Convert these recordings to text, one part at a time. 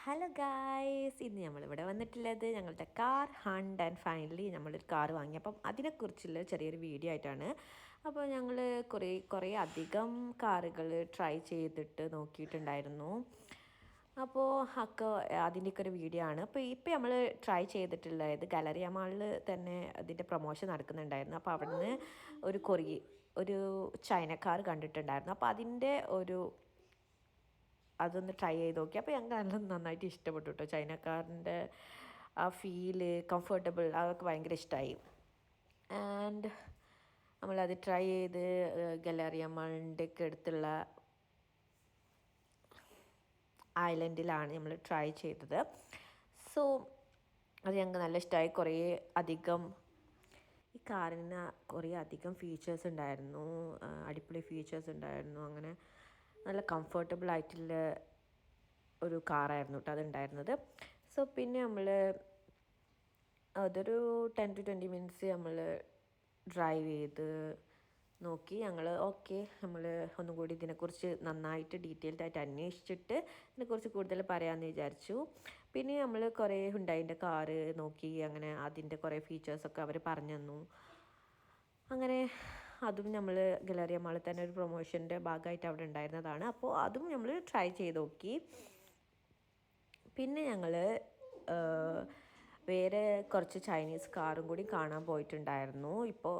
Hello guys, ഇന്ന് നമ്മളിവിടെ വന്നിട്ടുള്ളത് ഞങ്ങളുടെ കാർ ഹണ്ട് ആൻഡ് ഫൈനലി നമ്മളൊരു കാർ വാങ്ങി. അപ്പം അതിനെക്കുറിച്ചുള്ള ചെറിയൊരു വീഡിയോ ആയിട്ടാണ്. അപ്പോൾ ഞങ്ങൾ കുറേ അധികം കാറുകൾ ട്രൈ ചെയ്തിട്ട് നോക്കിയിട്ടുണ്ടായിരുന്നു. അപ്പോൾ അതിൻ്റെയൊക്കെ ഒരു വീഡിയോ ആണ്. അപ്പോൾ ഇപ്പം നമ്മൾ ട്രൈ ചെയ്തിട്ടുള്ളത് ഗാലറിയ മാളിൽ തന്നെ അതിൻ്റെ പ്രൊമോഷൻ നടക്കുന്നുണ്ടായിരുന്നു. അപ്പോൾ അവിടുന്ന് ഒരു ചൈനക്കാർ കണ്ടിട്ടുണ്ടായിരുന്നു. അപ്പോൾ അതൊന്ന് ട്രൈ ചെയ്ത് നോക്കി. അപ്പോൾ ഞങ്ങൾക്ക് നല്ല നന്നായിട്ട് ഇഷ്ടപ്പെട്ടു കേട്ടോ. ചൈനക്കാരൻ്റെ ആ ഫീല്, കംഫർട്ടബിൾ, അതൊക്കെ ഭയങ്കര ഇഷ്ടമായി. ആൻഡ് നമ്മളത് ട്രൈ ചെയ്ത് ഗാലറിയ മാളിൻ്റെ ഒക്കെ അടുത്തുള്ള ഐലൻഡിലാണ് നമ്മൾ ട്രൈ ചെയ്തത്. സോ അത് ഞങ്ങൾക്ക് നല്ല ഇഷ്ടമായി. ഈ കാറിന് കുറേ അധികം ഫീച്ചേഴ്സ് ഉണ്ടായിരുന്നു, അടിപൊളി ഫീച്ചേഴ്സ് ഉണ്ടായിരുന്നു. അങ്ങനെ നല്ല കംഫർട്ടബിൾ ആയിട്ടുള്ള ഒരു കാറായിരുന്നു കേട്ടോ അതുണ്ടായിരുന്നത്. സോ പിന്നെ അതൊരു 10 to 20 മിനിറ്റ്സ് നമ്മൾ ഡ്രൈവ് ചെയ്ത് നോക്കി. നമ്മൾ ഒന്നും കൂടി ഇതിനെക്കുറിച്ച് നന്നായിട്ട് ഡീറ്റെയിൽഡ് ആയിട്ട് അന്വേഷിച്ചിട്ട് ഇതിനെക്കുറിച്ച് കൂടുതൽ പറയാമെന്ന് വിചാരിച്ചു. പിന്നെ നമ്മൾ കുറേ ഹുണ്ടായിൻ്റെ കാറ് നോക്കി. അങ്ങനെ അതിൻ്റെ കുറേ ഫീച്ചേഴ്സൊക്കെ അവർ പറഞ്ഞു തന്നു. അങ്ങനെ അതും നമ്മൾ ഗാലറിയ മാളിൽ തന്നെ ഒരു പ്രൊമോഷൻ്റെ ഭാഗമായിട്ട് അവിടെ ഉണ്ടായിരുന്നതാണ്. അപ്പോൾ അതും നമ്മൾ ട്രൈ ചെയ്ത് നോക്കി. പിന്നെ ഞങ്ങൾ വേറെ കുറച്ച് ചൈനീസ് കാറും കൂടി കാണാൻ പോയിട്ടുണ്ടായിരുന്നു. ഇപ്പോൾ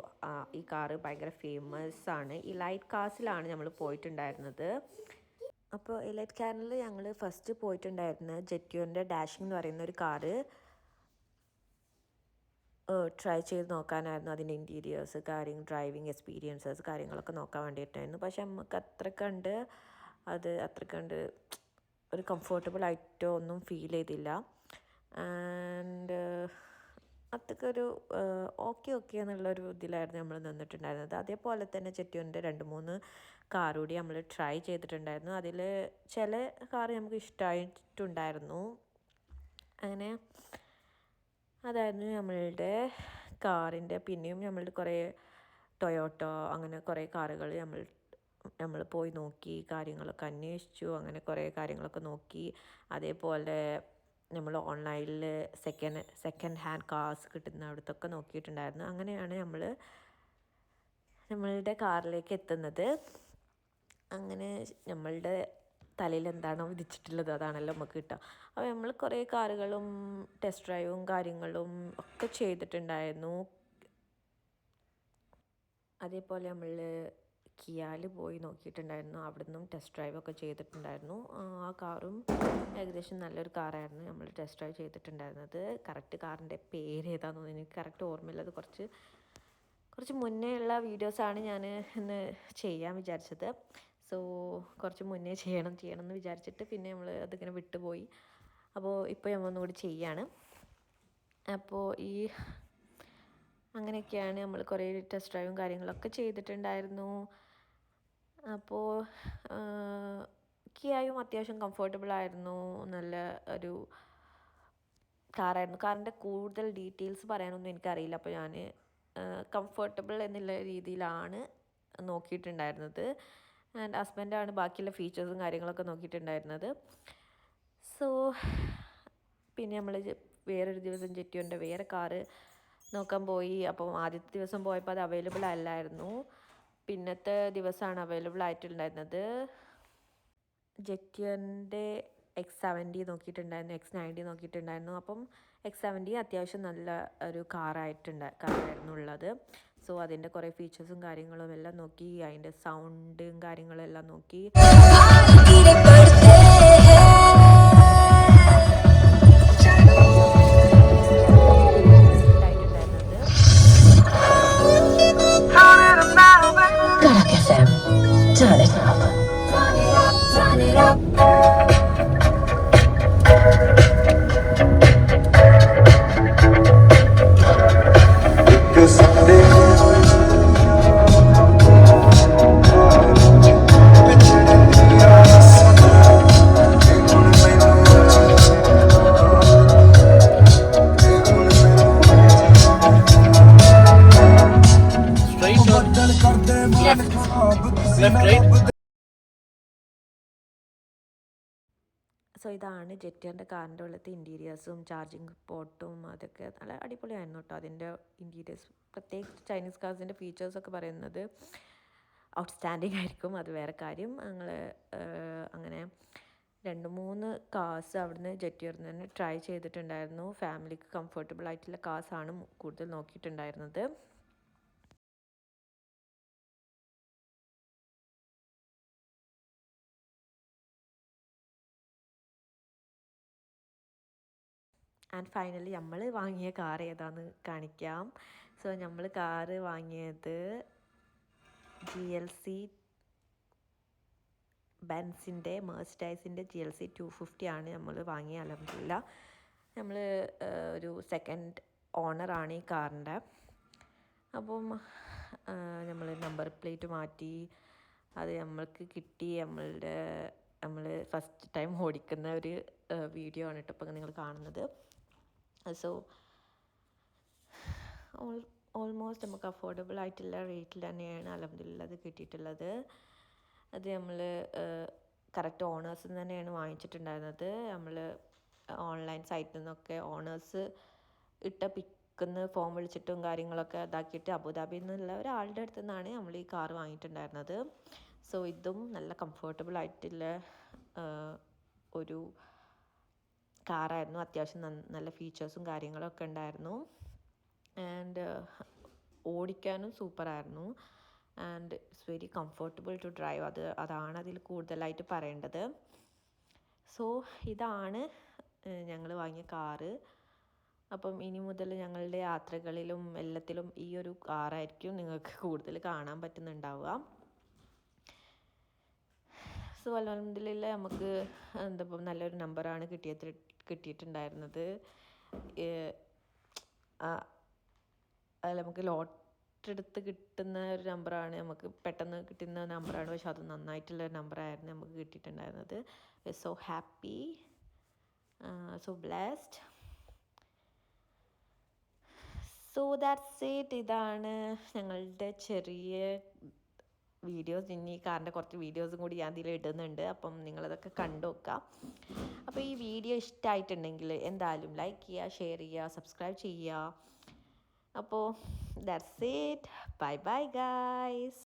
ഈ കാറ് ഭയങ്കര ഫേമസ് ആണ്. ഈ ലൈറ്റ് കാസിലാണ് നമ്മൾ പോയിട്ടുണ്ടായിരുന്നത്. അപ്പോൾ ഈ ലൈറ്റ് കാറിൽ ഞങ്ങൾ ഫസ്റ്റ് പോയിട്ടുണ്ടായിരുന്നത് ജെറ്റ്യൂൻ്റെ ഡാഷിംഗ് എന്ന് പറയുന്ന ഒരു കാറ് ട്രൈ ചെയ്ത് നോക്കാനായിരുന്നു. അതിൻ്റെ ഇൻറ്റീരിയേഴ്സ്, ഡ്രൈവിംഗ് എക്സ്പീരിയൻസസ്, കാര്യങ്ങളൊക്കെ നോക്കാൻ വേണ്ടിയിട്ടായിരുന്നു. പക്ഷെ നമുക്ക് അത്രക്കണ്ട് ഒരു കംഫർട്ടബിൾ ആയിട്ടോ ഒന്നും ഫീൽ ചെയ്തില്ല. ആൻഡ് അതൊക്കെ ഒരു ഓക്കെ എന്നുള്ളൊരു ഇതിലായിരുന്നു നമ്മൾ നിന്നിട്ടുണ്ടായിരുന്നത്. അതേപോലെ തന്നെ ജെറ്റ്യൂൻ്റെ 2-3 കാർ കൂടി നമ്മൾ ട്രൈ ചെയ്തിട്ടുണ്ടായിരുന്നു. അതിൽ ചില കാർ നമുക്ക് ഇഷ്ടമായിട്ടുണ്ടായിരുന്നു. അങ്ങനെ അതായിരുന്നു നമ്മളുടെ കാറിൻ്റെ. പിന്നെയും നമ്മളുടെ കുറേ ടൊയോട്ടോ, അങ്ങനെ കുറേ കാറുകൾ നമ്മൾ പോയി നോക്കി, കാര്യങ്ങളൊക്കെ അന്വേഷിച്ചു. അങ്ങനെ കുറേ കാര്യങ്ങളൊക്കെ നോക്കി. അതേപോലെ നമ്മൾ ഓൺലൈനിൽ സെക്കൻഡ് ഹാൻഡ് കാർസ് കിട്ടുന്ന അവിടത്തൊക്കെ നോക്കിയിട്ടുണ്ടായിരുന്നു. അങ്ങനെയാണ് നമ്മളുടെ കാറിലേക്ക് എത്തുന്നത്. അങ്ങനെ നമ്മളുടെ തലയിൽ എന്താണോ വിധിച്ചിട്ടുള്ളത് അതാണല്ലോ നമുക്ക് കിട്ടുക. അപ്പോൾ നമ്മൾ കുറേ കാറുകളും ടെസ്റ്റ് ഡ്രൈവും കാര്യങ്ങളും ഒക്കെ ചെയ്തിട്ടുണ്ടായിരുന്നു. അതേപോലെ നമ്മൾ കിയാൽ പോയി നോക്കിയിട്ടുണ്ടായിരുന്നു. അവിടെ നിന്നും ടെസ്റ്റ് ഡ്രൈവൊക്കെ ചെയ്തിട്ടുണ്ടായിരുന്നു. ആ കാറും ഏകദേശം നല്ലൊരു കാറായിരുന്നു നമ്മൾ ടെസ്റ്റ് ഡ്രൈവ് ചെയ്തിട്ടുണ്ടായിരുന്നത്. കറക്റ്റ് കാറിൻ്റെ പേര് ഏതാണെന്ന് എനിക്ക് കറക്റ്റ് ഓർമ്മയില്ല. അത് കുറച്ച് മുന്നേ ഉള്ള വീഡിയോസാണ് ഞാൻ ഇന്ന് ചെയ്യാൻ വിചാരിച്ചത്. സോ കുറച്ച് മുന്നേ ചെയ്യണം എന്ന് വിചാരിച്ചിട്ട് പിന്നെ നമ്മൾ അതിങ്ങനെ വിട്ടുപോയി. അപ്പോൾ ഇപ്പോൾ നമ്മൾ ഒന്നുകൂടി ചെയ്യാണ്. അപ്പോൾ അങ്ങനെയൊക്കെയാണ് നമ്മൾ കുറേ ടെസ്റ്റ് ഡ്രൈവും കാര്യങ്ങളൊക്കെ ചെയ്തിട്ടുണ്ടായിരുന്നു. അപ്പോൾ കിയായും അത്യാവശ്യം കംഫർട്ടബിൾ ആയിരുന്നു. നല്ല ഒരു കാറായിരുന്നു. കാറിൻ്റെ കൂടുതൽ ഡീറ്റെയിൽസ് പറയാനൊന്നും എനിക്കറിയില്ല. അപ്പോൾ ഞാൻ കംഫർട്ടബിൾ എന്നുള്ള രീതിയിലാണ് നോക്കിയിട്ടുണ്ടായിരുന്നത്. ആൻഡ് ഹസ്ബൻഡാണ് ബാക്കിയുള്ള ഫീച്ചേഴ്സും കാര്യങ്ങളൊക്കെ നോക്കിയിട്ടുണ്ടായിരുന്നത്. സോ പിന്നെ നമ്മൾ വേറൊരു ദിവസം ജെറ്റ്യൂൻ്റെ വേറെ കാറ് നോക്കാൻ പോയി. അപ്പോൾ ആദ്യത്തെ ദിവസം പോയപ്പോൾ അത് അവൈലബിൾ അല്ലായിരുന്നു. പിന്നത്തെ ദിവസമാണ് അവൈലബിൾ ആയിട്ടുണ്ടായിരുന്നത്. ജെറ്റ്യൂൻ്റെ X70 നോക്കിയിട്ടുണ്ടായിരുന്നു, X90 നോക്കിയിട്ടുണ്ടായിരുന്നു. അപ്പം X70 അത്യാവശ്യം നല്ല ഒരു കാറായിരുന്നു ഉള്ളത്. സോ അതിൻ്റെ കുറേ ഫീച്ചേഴ്സും കാര്യങ്ങളും എല്ലാം നോക്കി, അതിൻ്റെ സൗണ്ടും കാര്യങ്ങളും എല്ലാം നോക്കി. ഇതാണ് ജെറ്റിയറിൻ്റെ കാറിൻ്റെ ഉള്ളത്തെ ഇൻറ്റീരിയേഴ്സും ചാർജിങ് പോർട്ടും അതൊക്കെ നല്ല അടിപൊളിയായിരുന്നു കേട്ടോ. അതിൻ്റെ ഇൻറ്റീരിയേഴ്സ് പ്രത്യേകിച്ച് ചൈനീസ് കാർസിൻ്റെ ഫീച്ചേഴ്സൊക്കെ പറയുന്നത് ഔട്ട്സ്റ്റാൻഡിങ് ആയിരിക്കും. അത് വേറെ കാര്യം. ഞങ്ങൾ അങ്ങനെ 2-3 കാർസ് അവിടുന്ന് ജെറ്റിയറിൽ നിന്ന് ട്രൈ ചെയ്തിട്ടുണ്ടായിരുന്നു. ഫാമിലിക്ക് കംഫർട്ടബിൾ ആയിട്ടുള്ള കാർസാണ് കൂടുതൽ നോക്കിയിട്ടുണ്ടായിരുന്നത്. ആൻഡ് ഫൈനലി നമ്മൾ വാങ്ങിയ കാർ ഏതാണെന്ന് കാണിക്കാം. സോ നമ്മൾ കാറ് വാങ്ങിയത് GLC ബെൻസിൻ്റെ മെർസിഡൈസിൻ്റെ GLC 250 ആണ് നമ്മൾ വാങ്ങിയ. അൽഹംദുലില്ലാ നമ്മൾ ഒരു സെക്കൻഡ് ഓണറാണ് ഈ കാറിൻ്റെ. അപ്പം നമ്മൾ നമ്പർ പ്ലേറ്റ് മാറ്റി അത് നമ്മൾക്ക് കിട്ടി. നമ്മൾ ഫസ്റ്റ് ടൈം ഓടിക്കുന്ന ഒരു വീഡിയോ ആണ് കേട്ടോ ഇപ്പോൾ നിങ്ങൾ കാണുന്നത്. സോ ഓൾമോസ്റ്റ് നമുക്ക് അഫോർഡബിൾ ആയിട്ടുള്ള റേറ്റിൽ തന്നെയാണ് അൽഹംദുലില്ലാ അത് കിട്ടിയിട്ടുള്ളത്. അത് നമ്മൾ കറക്റ്റ് ഓണേഴ്സിൽ നിന്ന് തന്നെയാണ് വാങ്ങിച്ചിട്ടുണ്ടായിരുന്നത്. നമ്മൾ ഓൺലൈൻ സൈറ്റിൽ നിന്നൊക്കെ ഓണേഴ്സ് ഇട്ട പിക്കിന്ന് ഫോം വിളിച്ചിട്ടും കാര്യങ്ങളൊക്കെ ഇതാക്കിയിട്ട് അബുദാബിയിൽ നിന്നുള്ള ഒരാളുടെ അടുത്ത് നിന്നാണ് നമ്മൾ ഈ കാർ വാങ്ങിയിട്ടുണ്ടായിരുന്നത്. സോ ഇതും നല്ല കംഫർട്ടബിൾ ആയിട്ടുള്ള ഒരു കാറായിരുന്നു. അത്യാവശ്യം നല്ല ഫീച്ചേഴ്സും കാര്യങ്ങളൊക്കെ ഉണ്ടായിരുന്നു. ആൻഡ് ഓടിക്കാനും സൂപ്പറായിരുന്നു. And it's very comfortable to drive. അതാണ് അതിൽ കൂടുതലായിട്ട് പറയേണ്ടത്. സോ ഇതാണ് ഞങ്ങൾ വാങ്ങിയ കാറ്. അപ്പം ഇനി മുതൽ ഞങ്ങളുടെ യാത്രകളിലും എല്ലാത്തിലും ഈ ഒരു കാറായിരിക്കും നിങ്ങൾക്ക് കൂടുതൽ കാണാൻ പറ്റുന്നുണ്ടാവുക. സോ അൽഹംദുലില്ലാ നമുക്ക് ഇപ്പം നല്ലൊരു നമ്പറാണ് കിട്ടിയിട്ടുണ്ടായിരുന്നത്. നമുക്ക് ലോട്ടറി എടുത്ത് കിട്ടുന്ന ഒരു നമ്പറാണ്, നമുക്ക് പെട്ടെന്ന് കിട്ടുന്ന നമ്പറാണ്. പക്ഷെ അത് നന്നായിട്ടുള്ള നമ്പറായിരുന്നു നമുക്ക് കിട്ടിയിട്ടുണ്ടായിരുന്നത്. So happy, so blessed. So that's it. ഇതാണ് ഞങ്ങളുടെ ചെറിയ വീഡിയോസ്. ഇനി കാറിൻ്റെ കുറച്ച് വീഡിയോസും കൂടി ഞാൻ ഇതിൽ ഇടുന്നുണ്ട്. അപ്പം നിങ്ങളതൊക്കെ കണ്ടു നോക്കാം. അപ്പോൾ ഈ വീഡിയോ ഇഷ്ടമായിട്ടുണ്ടെങ്കിൽ എന്തായാലും ലൈക്ക് ചെയ്യുക, ഷെയർ ചെയ്യുക, സബ്സ്ക്രൈബ് ചെയ്യുക. അപ്പോൾ that's it. Bye bye guys.